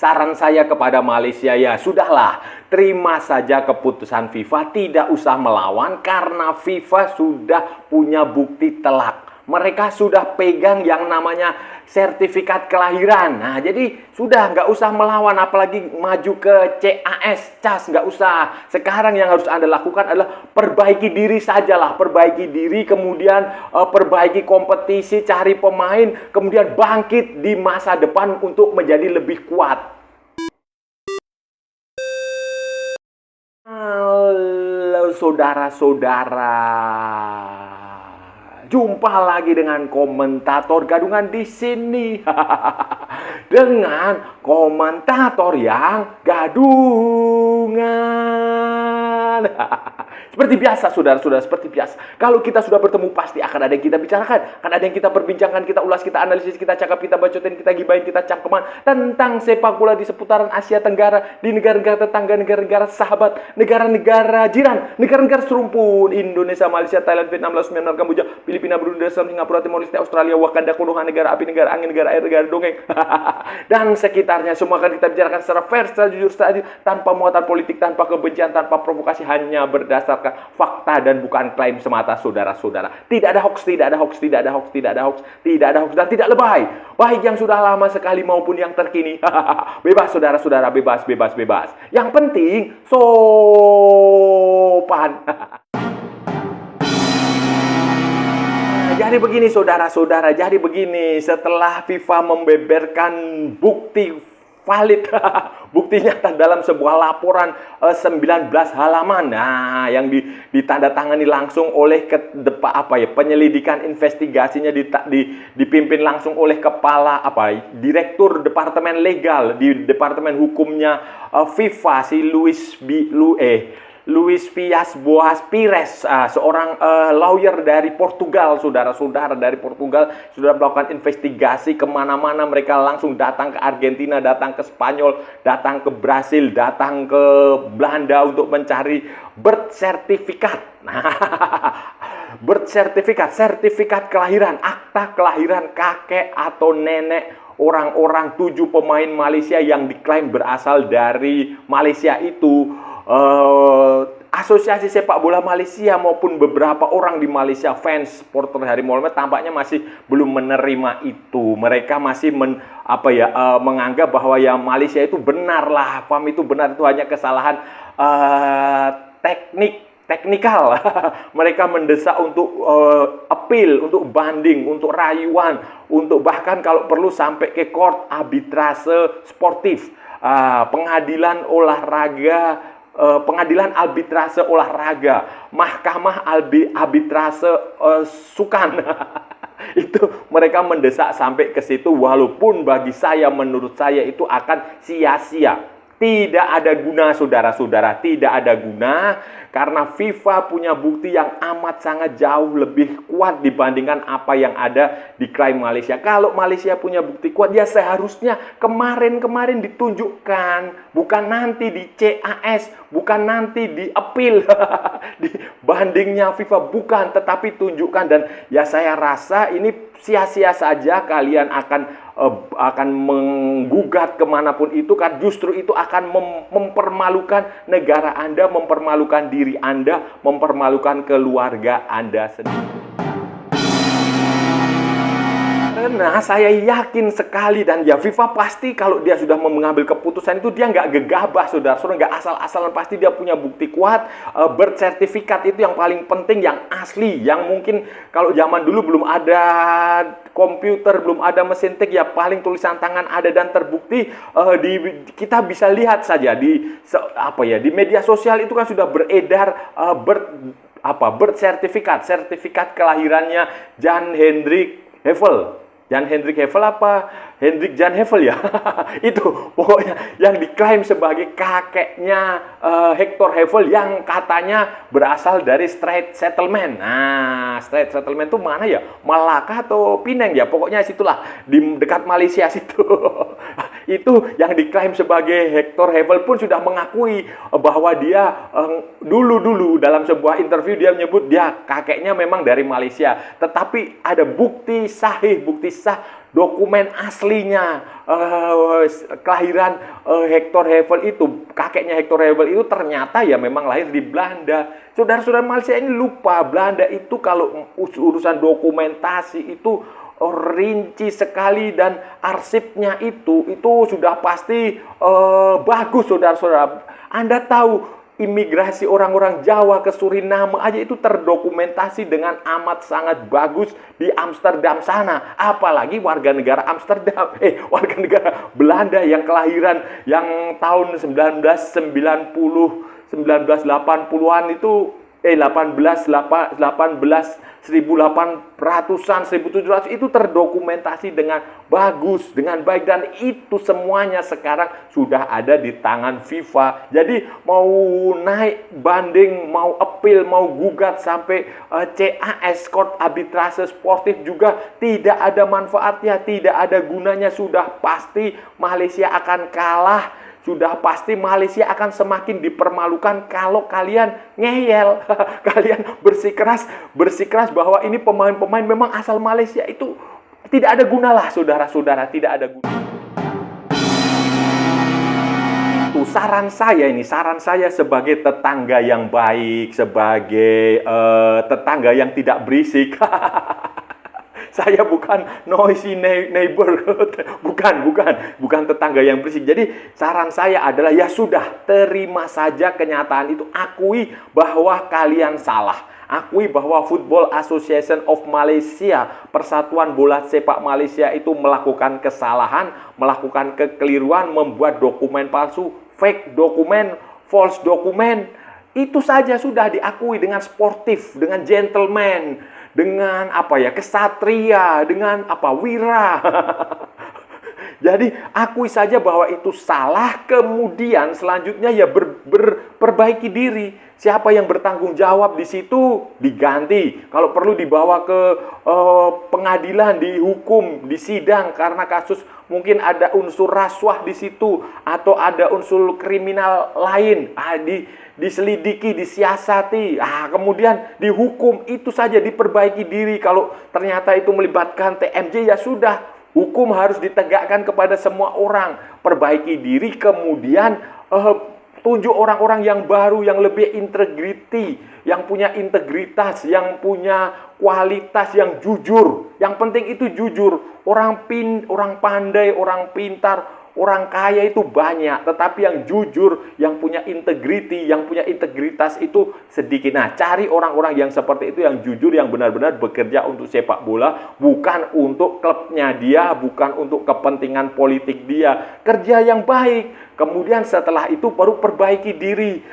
saran saya kepada Malaysia ya sudahlah, terima saja keputusan FIFA, tidak usah melawan karena FIFA sudah punya bukti telak. Mereka sudah pegang yang namanya sertifikat kelahiran. Nah, jadi sudah nggak usah melawan, apalagi maju ke CAS, nggak usah. Sekarang yang harus Anda lakukan adalah perbaiki diri sajalah, perbaiki diri, kemudian perbaiki kompetisi, cari pemain, kemudian bangkit di masa depan untuk menjadi lebih kuat. Halo saudara-saudara. Jumpa lagi dengan komentator gadungan di sini. Dengan komentator yang gadungan. Seperti biasa, saudara-saudara, seperti biasa. Kalau kita sudah bertemu, pasti akan ada yang kita bicarakan. Akan ada yang kita perbincangkan, kita ulas, kita analisis, kita cakap, kita bacotin, kita gibahin, kita cangkeman. Tentang sepak bola di seputaran Asia Tenggara, di negara-negara tetangga, negara-negara sahabat, negara-negara jiran, negara-negara serumpun. Indonesia, Malaysia, Thailand, Vietnam, Laos, Myanmar, Kamboja, Filipina, Brunei, Darussalam, Singapura, Timor Leste, Australia, Wakanda, Konoha, negara api, negara angin, negara air, negara dongeng. Dan sekitarnya semua akan kita bicarakan secara fair, secara jujur, secara adil, tanpa muatan politik, tanpa kebencian, tanpa provokasi, hanya berdasarkan fakta dan bukan klaim semata, saudara-saudara. Tidak ada hoax, tidak ada hoax, tidak ada hoax, tidak ada hoax, tidak ada hoax, dan tidak lebay. Baik yang sudah lama sekali maupun yang terkini. Bebas, saudara-saudara, bebas, bebas, bebas. Yang penting sopan. Jadi begini saudara-saudara, jadi begini, setelah FIFA membeberkan bukti valid, bukti nyata dalam sebuah laporan 19 halaman, nah yang ditandatangani langsung oleh penyelidikan investigasinya dipimpin langsung oleh kepala direktur departemen legal di departemen hukumnya FIFA, si Luis Fias Boas Pires, seorang lawyer dari Portugal, saudara-saudara, dari Portugal, sudah melakukan investigasi kemana-mana. Mereka langsung datang ke Argentina, datang ke Spanyol, datang ke Brasil, datang ke Belanda untuk mencari birth certificate. Birth certificate, sertifikat kelahiran, akta kelahiran kakek atau nenek orang-orang 7 pemain Malaysia yang diklaim berasal dari Malaysia itu. Asosiasi Sepak Bola Malaysia maupun beberapa orang di Malaysia, fans supporter Harimau Laut, tampaknya masih belum menerima itu. Mereka masih menganggap bahwa ya Malaysia itu benar lah, PAM itu benar, itu hanya kesalahan teknikal. Mereka mendesak untuk appeal, untuk banding, untuk rayuan, untuk bahkan kalau perlu sampai ke court arbitrase sportif, pengadilan olahraga, pengadilan arbitrase olahraga, mahkamah arbitrase sukan. Itu mereka mendesak sampai ke situ, walaupun bagi saya, menurut saya itu akan sia-sia. Tidak ada guna, saudara-saudara, tidak ada guna, karena FIFA punya bukti yang amat sangat jauh lebih kuat dibandingkan apa yang ada di klaim Malaysia. Kalau Malaysia punya bukti kuat, ya seharusnya kemarin-kemarin ditunjukkan, bukan nanti di CAS, bukan nanti di appeal, di bandingnya FIFA, bukan, tetapi tunjukkan. Dan ya saya rasa ini sia-sia saja kalian akan menggugat kemanapun itu, kan justru itu akan mempermalukan negara Anda, mempermalukan diri Anda, mempermalukan keluarga Anda sendiri. Karena saya yakin sekali, dan ya FIFA pasti kalau dia sudah mengambil keputusan itu, dia nggak gegabah, saudara-saudara, nggak asal-asalan, pasti dia punya bukti kuat. Birth certificate itu yang paling penting, yang asli, yang mungkin kalau zaman dulu belum ada komputer, belum ada mesin tik, ya paling tulisan tangan ada dan terbukti. Kita bisa lihat saja di media sosial itu kan sudah beredar birth certificate, sertifikat kelahirannya Jan Hendrik Heffel. Jan Hendrik Heffel apa? Hendrik Jan Heffel ya? Itu pokoknya yang diklaim sebagai kakeknya Hector Heffel yang katanya berasal dari Strait Settlement. Nah, Strait Settlement itu mana ya? Malaka atau Penang ya? Pokoknya situlah, di dekat Malaysia situ. Itu yang diklaim sebagai Hector Heffel pun sudah mengakui bahwa dia dulu dalam sebuah interview dia menyebut dia kakeknya memang dari Malaysia. Tetapi ada bukti sahih, bukti sah dokumen aslinya kelahiran Hector Hevel itu, kakeknya Hector Hevel itu ternyata ya memang lahir di Belanda. Saudara-saudara Malaysia ini lupa, Belanda itu kalau urusan dokumentasi itu rinci sekali, dan arsipnya itu sudah pasti bagus, saudara-saudara. Anda tahu imigrasi orang-orang Jawa ke Suriname aja itu terdokumentasi dengan amat sangat bagus di Amsterdam sana. Apalagi warga negara Amsterdam, warga negara Belanda yang kelahiran yang tahun 1980-an itu 1800-an, 1700 itu terdokumentasi dengan bagus, dengan baik, dan itu semuanya sekarang sudah ada di tangan FIFA. Jadi mau naik banding, mau appeal, mau gugat sampai CAS, Court Arbitrase Sportif juga tidak ada manfaatnya, tidak ada gunanya. Sudah pasti Malaysia akan kalah. Sudah pasti Malaysia akan semakin dipermalukan kalau kalian ngeyel, kalian bersikeras bahwa ini pemain-pemain memang asal Malaysia, itu tidak ada guna lah, saudara-saudara, tidak ada guna. Itu saran saya sebagai tetangga yang baik, sebagai tetangga yang tidak berisik. Saya bukan noisy neighbor, bukan tetangga yang berisik. Jadi saran saya adalah ya sudah, terima saja kenyataan itu. Akui bahwa kalian salah. Akui bahwa Football Association of Malaysia, Persatuan Bola Sepak Malaysia itu melakukan kesalahan, melakukan kekeliruan, membuat dokumen palsu, fake dokumen, false dokumen. Itu saja sudah diakui dengan sportif, dengan gentleman, dengan kesatria, dengan wira. Jadi akui saja bahwa itu salah, kemudian selanjutnya ya perbaiki diri. Siapa yang bertanggung jawab di situ diganti. Kalau perlu dibawa ke pengadilan, dihukum, disidang karena kasus mungkin ada unsur rasuah di situ atau ada unsur kriminal lain. Diselidiki, disiasati, kemudian dihukum. Itu saja, diperbaiki diri. Kalau ternyata itu melibatkan TMJ, ya sudah, hukum harus ditegakkan kepada semua orang. Perbaiki diri, kemudian tunjuk orang-orang yang baru, yang lebih integriti, yang punya integritas, yang punya kualitas, yang jujur. Yang penting itu jujur. Orang pandai, orang pintar, orang kaya itu banyak, tetapi yang jujur, yang punya integriti, yang punya integritas itu sedikit. Nah, cari orang-orang yang seperti itu, yang jujur, yang benar-benar bekerja untuk sepak bola, bukan untuk klubnya dia, bukan untuk kepentingan politik dia. Kerja yang baik, kemudian setelah itu baru perbaiki diri.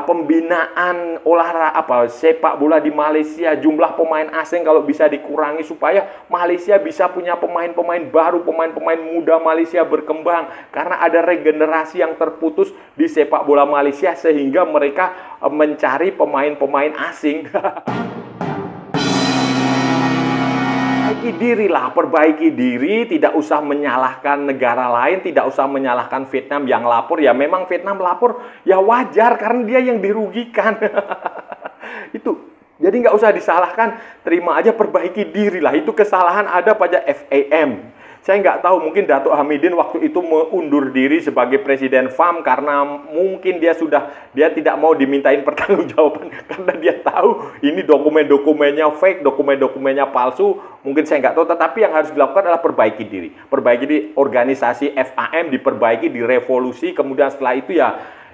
Pembinaan olahraga sepak bola di Malaysia, jumlah pemain asing kalau bisa dikurangi supaya Malaysia bisa punya pemain-pemain baru, pemain-pemain muda Malaysia berkembang, karena ada regenerasi yang terputus di sepak bola Malaysia sehingga mereka mencari pemain-pemain asing. Perbaiki diri, tidak usah menyalahkan negara lain, tidak usah menyalahkan Vietnam yang lapor. Ya memang Vietnam lapor, ya wajar karena dia yang dirugikan. Itu. Jadi nggak usah disalahkan, terima aja, perbaiki diri lah. Itu kesalahan ada pada FAM. Saya nggak tahu, mungkin Datuk Hamidin waktu itu mengundur diri sebagai Presiden FAM karena mungkin dia tidak mau dimintain pertanggungjawaban karena dia tahu ini dokumen-dokumennya fake, dokumen-dokumennya palsu. Mungkin saya nggak tahu, tetapi yang harus dilakukan adalah perbaiki diri. Perbaiki di organisasi FAM, diperbaiki, direvolusi, kemudian setelah itu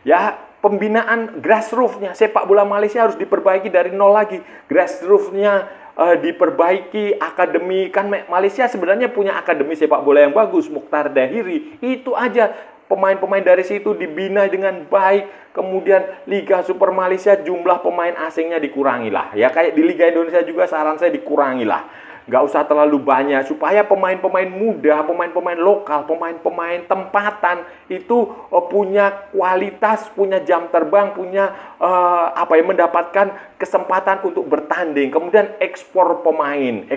ya pembinaan grassroots-nya. Sepak bola Malaysia harus diperbaiki dari nol lagi. Grassroots-nya diperbaiki, akademi. Kan Malaysia sebenarnya punya akademi sepak bola yang bagus, Mukhtar Dahiri. Itu aja, pemain-pemain dari situ dibina dengan baik. Kemudian Liga Super Malaysia jumlah pemain asingnya dikurangilah. Ya kayak di Liga Indonesia juga saran saya dikurangilah. Nggak usah terlalu banyak, supaya pemain-pemain muda, pemain-pemain lokal, pemain-pemain tempatan itu punya kualitas, punya jam terbang, punya mendapatkan kesempatan untuk bertanding. Kemudian ekspor pemain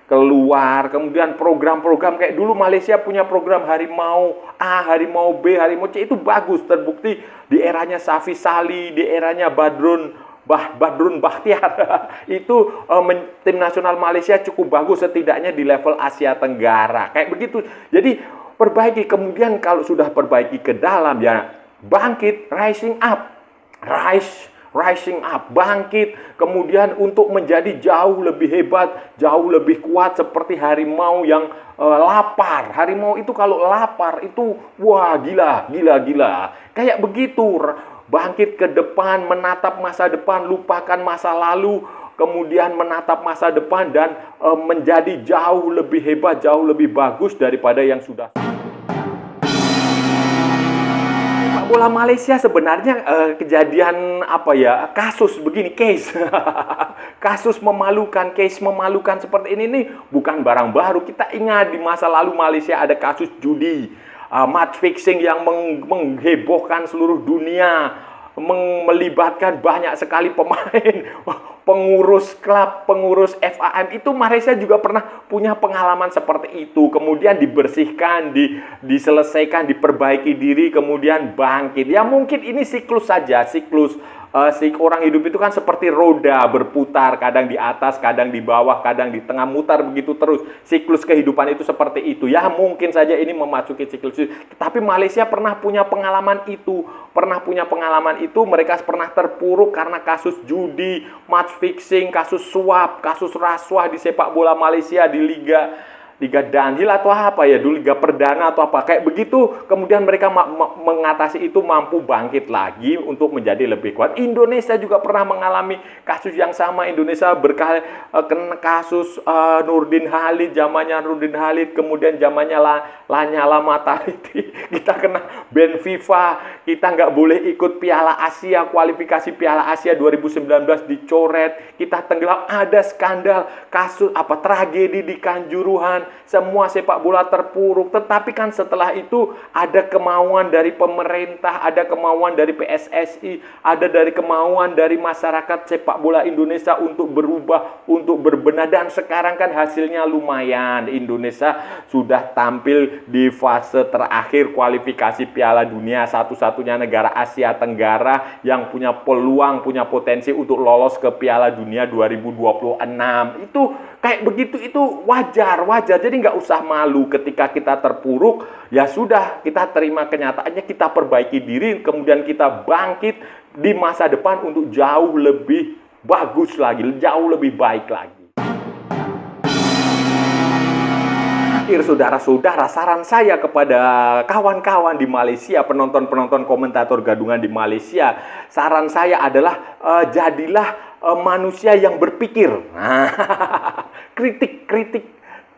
keluar. Kemudian program-program kayak dulu Malaysia punya program Harimau A, Harimau B, Harimau C, itu bagus, terbukti di eranya Safi Sali, di eranya Badrun Badrun Bachtiar itu tim nasional Malaysia cukup bagus setidaknya di level Asia Tenggara. Kayak begitu. Jadi perbaiki, kemudian kalau sudah perbaiki ke dalam ya bangkit, rising up. Rising up, bangkit, kemudian untuk menjadi jauh lebih hebat, jauh lebih kuat seperti harimau yang lapar. Harimau itu kalau lapar itu wah gila. Kayak begitu, bangkit ke depan, menatap masa depan, lupakan masa lalu, kemudian menatap masa depan dan menjadi jauh lebih hebat, jauh lebih bagus daripada yang sudah. Bola Malaysia sebenarnya kejadian kasus begini, case kasus memalukan, seperti ini nih bukan barang baru. Kita ingat di masa lalu Malaysia ada kasus judi, match fixing yang menghebohkan seluruh dunia, melibatkan banyak sekali pemain, pengurus klub, pengurus FAM. Itu Malaysia juga pernah punya pengalaman seperti itu. Kemudian dibersihkan, diselesaikan, diperbaiki diri, kemudian bangkit. Ya mungkin ini siklus saja, siklus. Orang hidup itu kan seperti roda berputar, kadang di atas, kadang di bawah, kadang di tengah, mutar begitu terus. Siklus kehidupan itu seperti itu. Ya mungkin saja ini memasuki siklus itu. Tapi Malaysia pernah punya pengalaman itu. Mereka pernah terpuruk karena kasus judi, match fixing, kasus suap, kasus rasuah di sepak bola Malaysia di Liga Danhil atau apa ya, dulu Liga Perdana atau apa kayak begitu. Kemudian mereka mengatasi itu, mampu bangkit lagi untuk menjadi lebih kuat. Indonesia juga pernah mengalami kasus yang sama. Indonesia kena kasus Nurdin Halid, zamannya Nurdin Halid, kemudian zamannya Lanyala Mataliti. Kita kena ban FIFA, kita nggak boleh ikut Piala Asia, kualifikasi Piala Asia 2019 dicoret, kita tenggelam, ada skandal, kasus tragedi di Kanjuruhan. Semua sepak bola terpuruk. Tetapi kan setelah itu ada kemauan dari pemerintah, ada kemauan dari PSSI, ada dari kemauan dari masyarakat sepak bola Indonesia untuk berubah, untuk berbenah. Dan sekarang kan hasilnya lumayan. Indonesia sudah tampil di fase terakhir kualifikasi Piala Dunia, satu-satunya negara Asia Tenggara yang punya peluang, punya potensi untuk lolos ke Piala Dunia 2026. Itu kayak begitu, itu wajar. Jadi nggak usah malu ketika kita terpuruk. Ya sudah, kita terima kenyataannya, kita perbaiki diri, kemudian kita bangkit di masa depan untuk jauh lebih bagus lagi, jauh lebih baik lagi. Akhir saudara-saudara, saran saya kepada kawan-kawan di Malaysia, penonton-penonton komentator gadungan di Malaysia, saran saya adalah jadilah manusia yang berpikir.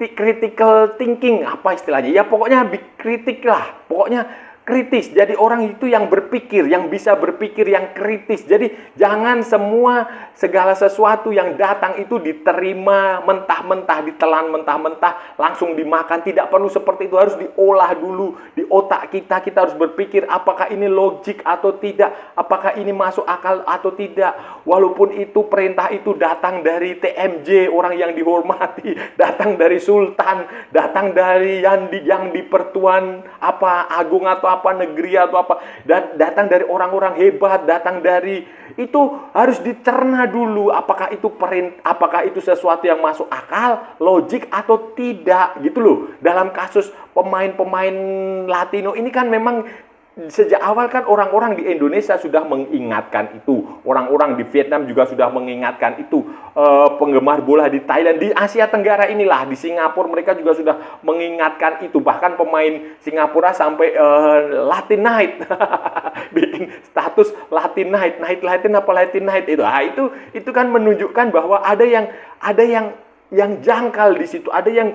Critical thinking, apa istilahnya? Ya pokoknya kritik lah, pokoknya kritis. Jadi orang itu yang berpikir, yang bisa berpikir, yang kritis. Jadi jangan segala sesuatu yang datang itu diterima mentah-mentah, ditelan mentah-mentah, langsung dimakan. Tidak perlu seperti itu, harus diolah dulu di otak kita. Kita harus berpikir apakah ini logik atau tidak, apakah ini masuk akal atau tidak. Walaupun itu perintah itu datang dari TMJ, orang yang dihormati, datang dari sultan, datang dari yang di pertuan agung atau negeri atau apa, dan datang dari orang-orang hebat, datang dari itu, harus dicerna dulu apakah itu sesuatu yang masuk akal, logik atau tidak, gitu loh. Dalam kasus pemain-pemain Latino ini kan memang sejak awal kan orang-orang di Indonesia sudah mengingatkan itu, orang-orang di Vietnam juga sudah mengingatkan itu, penggemar bola di Thailand, di Asia Tenggara inilah, di Singapura mereka juga sudah mengingatkan itu. Bahkan pemain Singapura sampai Latin Night bikin status Latin Night itu kan menunjukkan bahwa ada yang jangkal di situ, ada yang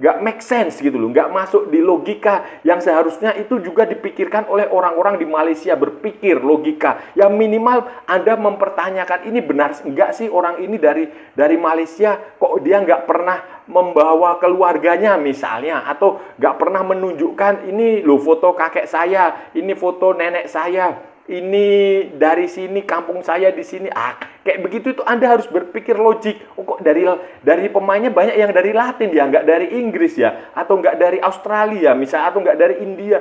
nggak make sense gitu loh, nggak masuk di logika yang seharusnya itu juga dipikirkan oleh orang-orang di Malaysia. Berpikir logika, ya minimal Anda mempertanyakan, ini benar nggak sih orang ini dari Malaysia, kok dia nggak pernah membawa keluarganya misalnya, atau nggak pernah menunjukkan ini loh foto kakek saya, ini foto nenek saya, ini dari sini, kampung saya di sini. Kayak begitu itu Anda harus berpikir logik. Oh, kok dari pemainnya banyak yang dari Latin ya, nggak dari Inggris ya, atau nggak dari Australia misalnya, atau nggak dari India,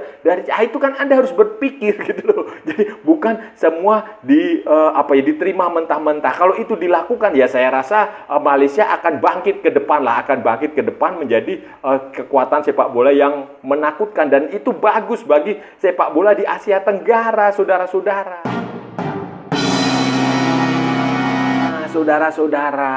itu kan Anda harus berpikir gitu loh. Jadi bukan semua diterima mentah-mentah. Kalau itu dilakukan ya saya rasa Malaysia akan bangkit ke depan lah, akan bangkit ke depan menjadi kekuatan sepak bola yang menakutkan, dan itu bagus bagi sepak bola di Asia Tenggara, saudara-saudara. Saudara-saudara,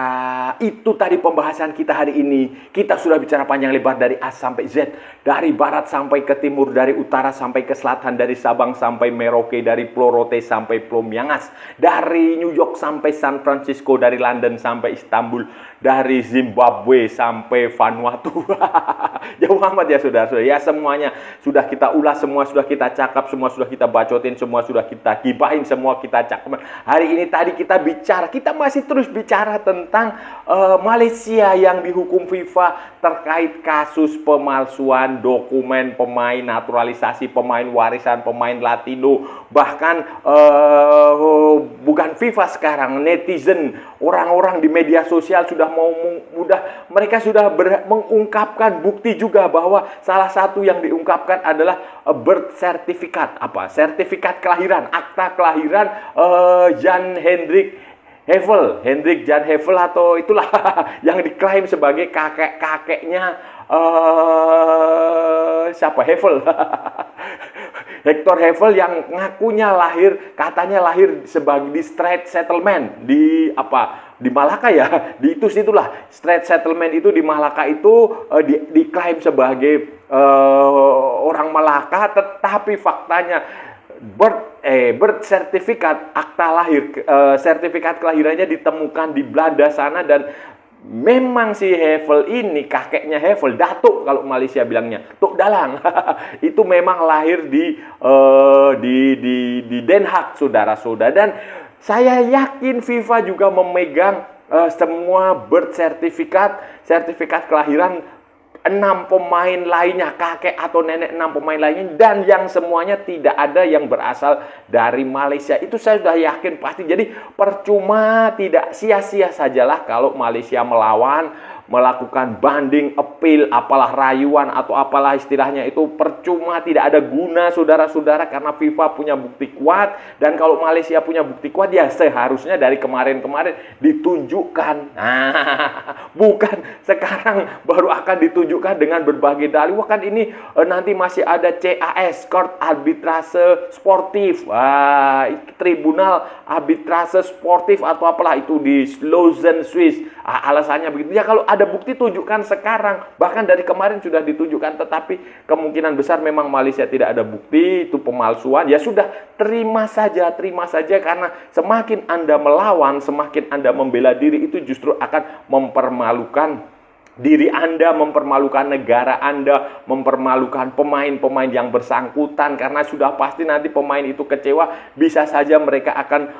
itu tadi pembahasan kita hari ini. Kita sudah bicara panjang lebar dari A sampai Z, dari barat sampai ke timur, dari utara sampai ke selatan, dari Sabang sampai Merauke, dari Pulau Rote sampai Pulau Miangas, dari New York sampai San Francisco, dari London sampai Istanbul, dari Zimbabwe sampai Vanuatu. Jauh amat ya saudara-saudara. Ya semuanya sudah kita ulas, semua sudah kita cakap, semua sudah kita bacotin, semua sudah kita gibahin, semua kita cakap. Hari ini tadi kita bicara, kita masih terus bicara tentang Malaysia yang dihukum FIFA terkait kasus pemalsuan dokumen pemain, naturalisasi pemain, warisan pemain Latino. Bahkan bukan FIFA sekarang, netizen, orang-orang di media sosial sudah mereka sudah mengungkapkan bukti juga bahwa salah satu yang diungkapkan adalah birth certificate, sertifikat kelahiran, akta kelahiran Hendrik Jan Hevel atau itulah yang diklaim sebagai kakeknya siapa, Hevel. Hector Hevel yang ngakunya katanya lahir sebagai di Strait Settlement di Malaka ya, di situlah Strait Settlement itu di Malaka itu diklaim sebagai orang Malaka, tetapi faktanya birth certificate, akta lahir, sertifikat kelahirannya ditemukan di Belanda sana, dan memang si Hevel ini, kakeknya Hevel, Datuk kalau Malaysia bilangnya, Tok Dalang, itu memang lahir di Den Haag, saudara-saudara. Dan saya yakin FIFA juga memegang semua birth certificate, sertifikat kelahiran 6 pemain lainnya, kakek atau nenek 6 pemain lainnya, dan yang semuanya tidak ada yang berasal dari Malaysia. Itu saya sudah yakin pasti. Jadi percuma, tidak sia-sia sajalah kalau Malaysia melakukan banding, appeal, apalah rayuan atau apalah istilahnya, itu percuma, tidak ada guna saudara-saudara, karena FIFA punya bukti kuat. Dan kalau Malaysia punya bukti kuat, ya seharusnya dari kemarin-kemarin ditunjukkan. Bukan sekarang baru akan ditunjukkan dengan berbagai dalih. Wah, kan ini nanti masih ada CAS, Court Arbitrase Sportif, Tribunal Arbitrase Sportif atau apalah itu di Lausanne, Swiss. Alasannya begitu. Ya kalau ada bukti tunjukkan sekarang. Bahkan dari kemarin sudah ditunjukkan, tetapi kemungkinan besar memang Malaysia tidak ada bukti, itu pemalsuan. Ya sudah, terima saja, karena semakin Anda melawan, semakin Anda membela diri, itu justru akan mempermalukan diri Anda, mempermalukan negara Anda, mempermalukan pemain-pemain yang bersangkutan, karena sudah pasti nanti pemain itu kecewa, bisa saja mereka akan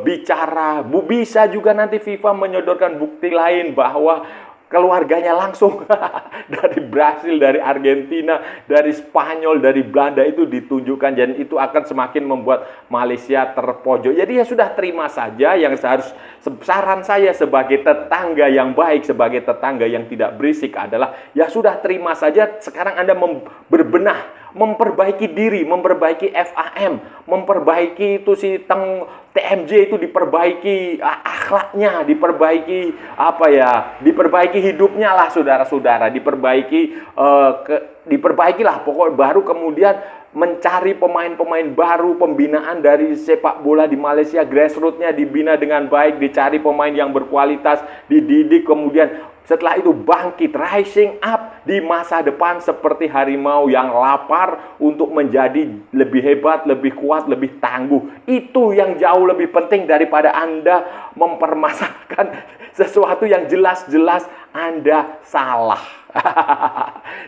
bicara. Bisa juga nanti FIFA menyodorkan bukti lain bahwa keluarganya langsung dari Brasil, dari Argentina, dari Spanyol, dari Belanda itu ditunjukkan, dan itu akan semakin membuat Malaysia terpojok. Jadi ya sudah, terima saja. Yang saran saya sebagai tetangga yang baik, sebagai tetangga yang tidak berisik adalah ya sudah, terima saja. Sekarang Anda berbenah, memperbaiki diri, memperbaiki FAM, memperbaiki itu TMJ itu diperbaiki akhlaknya, diperbaiki diperbaiki hidupnya lah saudara-saudara, diperbaikilah pokok baru, kemudian mencari pemain-pemain baru, pembinaan dari sepak bola di Malaysia, grassroots-nya dibina dengan baik, dicari pemain yang berkualitas, dididik, kemudian setelah itu bangkit, rising up di masa depan seperti harimau yang lapar untuk menjadi lebih hebat, lebih kuat, lebih tangguh. Itu yang jauh lebih penting daripada Anda mempermasalahkan sesuatu yang jelas-jelas Anda salah.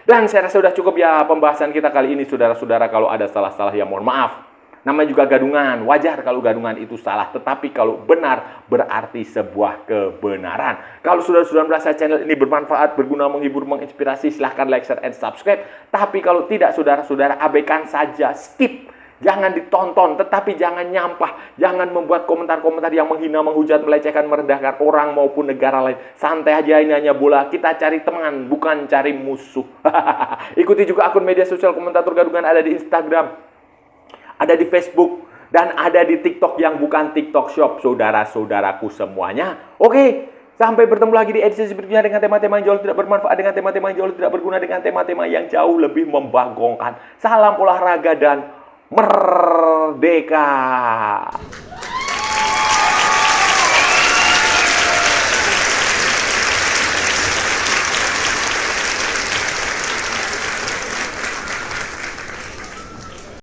Dan saya rasa sudah cukup ya pembahasan kita kali ini, saudara-saudara. Kalau ada salah-salah ya mohon maaf. Namanya juga gadungan, wajar kalau gadungan itu salah, tetapi kalau benar berarti sebuah kebenaran. Kalau sudah merasa channel ini bermanfaat, berguna, menghibur, menginspirasi, silahkan like, share, and subscribe. Tapi kalau tidak, saudara-saudara, abaikan saja, skip Jangan ditonton, tetapi jangan nyampah. Jangan membuat komentar-komentar yang menghina, menghujat, melecehkan, merendahkan orang maupun negara lain. Santai aja, ini hanya bola. Kita cari teman, bukan cari musuh. Ikuti juga akun media sosial Komentator Gadungan, ada di Instagram, ada di Facebook, dan ada di TikTok yang bukan TikTok Shop, saudara-saudaraku semuanya. Oke, sampai bertemu lagi di edisi berikutnya dengan tema-tema yang jauh tidak bermanfaat, dengan tema-tema yang jauh tidak berguna, dengan tema-tema yang jauh lebih membagongkan. Salam olahraga dan merdeka.